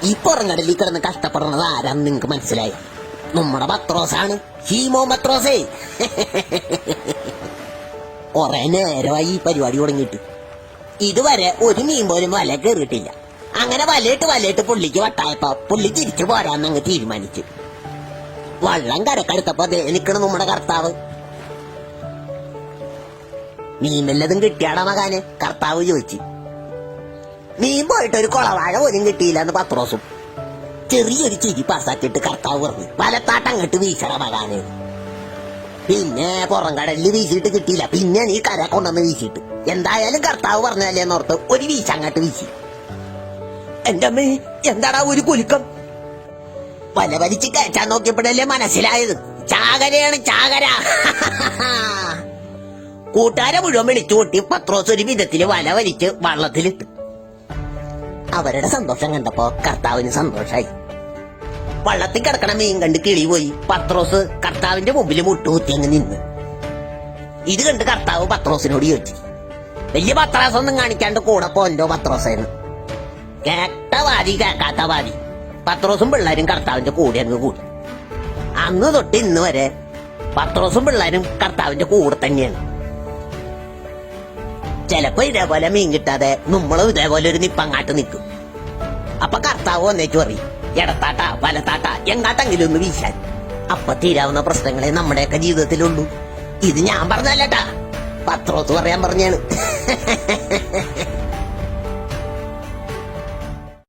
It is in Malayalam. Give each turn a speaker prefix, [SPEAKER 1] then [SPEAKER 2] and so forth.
[SPEAKER 1] ഈ പുറംകടലിൽ കിടന്ന് കഷ്ടപ്പെടുന്നത് ആരാന്ന് നിങ്ങക്ക് മനസ്സിലായി? നമ്മുടെ പത്രോസാണ്, ഹീമോ പത്രോസേ. കൊറേ നേരമായി ഈ പരിപാടി തുടങ്ങിയിട്ട് ഇതുവരെ ഒരു മീൻ പോലും വല കയറിയിട്ടില്ല. അങ്ങനെ വലയിട്ട് പുള്ളിക്ക് വട്ടായപ്പോ പുള്ളി തിരിച്ചു പോരാന്നങ്ങ് തീരുമാനിച്ചു. വള്ളം കരക്കടുത്തപ്പോ നിക്കണ നമ്മുടെ കർത്താവ്. മീൻ വല്ലതും കിട്ടിയാടാ മകാന്? കർത്താവ് ചോദിച്ചു. മീൻ പോയിട്ട് ഒരു കൊളവാഴ പോലും കിട്ടിയില്ലെന്ന് പത്രോസും. ചെറിയൊരു ചിരി പാസാക്കിട്ട് കർത്താവ് പറഞ്ഞു, വലത്താട്ടങ്ങട്ട് വീശട മകാന്. പിന്നെ പുറം കടലിൽ വീശിയിട്ട് കിട്ടിയില്ല. പിന്നെ നീ കര കൊണ്ടുവന്ന് വീശിയിട്ട് എന്തായാലും കർത്താവ് പറഞ്ഞല്ലേന്നോർത്ത് ഒരു വീശ അങ്ങോട്ട് വീശി. എന്റെ അമ്മേ, എന്താടാ ഒരു കുലുക്കം? വല വലിച്ച് കയറ്റാൻ നോക്കിയപ്പോഴല്ലേ മനസ്സിലായത് ചാകരയാണ്, ചാകര. കൂട്ടുകാരെ മുഴുവൻ വിളിച്ചു കൂട്ടി പത്രോസ് ഒരു വിധത്തില് വല വലിച്ച് വള്ളത്തിലിട്ടു. അവരുടെ സന്തോഷം കണ്ടപ്പോ കർത്താവിന് സന്തോഷായി. വള്ളത്തിൽ കിടക്കണ മീൻ കണ്ട് കിളി പോയി. പത്രോസ് കർത്താവിന്റെ മുമ്പിൽ മുട്ടുകുത്തി അങ്ങ് നിന്ന്. ഇത് കണ്ട് കർത്താവ് പത്രോസിനോട് ചോദിച്ചു, വലിയ പത്രാസൊന്നും കാണിക്കാണ്ട് കൂടെ പോന്തോ പത്രോസേന്ന്? കേട്ട വാരി കേക്കാത്ത വാരി പത്രോസും പിള്ളേരും കർത്താവിന്റെ കൂടെ അങ്ങ് കൂടി. അന്ന് തൊട്ട് ഇന്ന് വരെ പത്രോസും പിള്ളേരും കർത്താവിന്റെ കൂടെ തന്നെയാണ്. ചിലപ്പോ ഇതേപോലെ മീൻ കിട്ടാതെ നമ്മളും ഇതേപോലെ ഒരു നിപ്പങ്ങാട്ട് നിൽക്കും. അപ്പൊ കർത്താവ് വന്നേച്ചു പറയും, ഇടത്താട്ട വലത്താട്ട എങ്ങാട്ടെങ്കിലും ഒന്ന് വീശാൻ. അപ്പൊ തീരാവുന്ന പ്രശ്നങ്ങളെ നമ്മുടെയൊക്കെ ജീവിതത്തിലുള്ളൂ. ഇത് ഞാൻ പറഞ്ഞല്ലേട്ടാ, പത്രോസ് പറയാൻ പറഞ്ഞാണ്.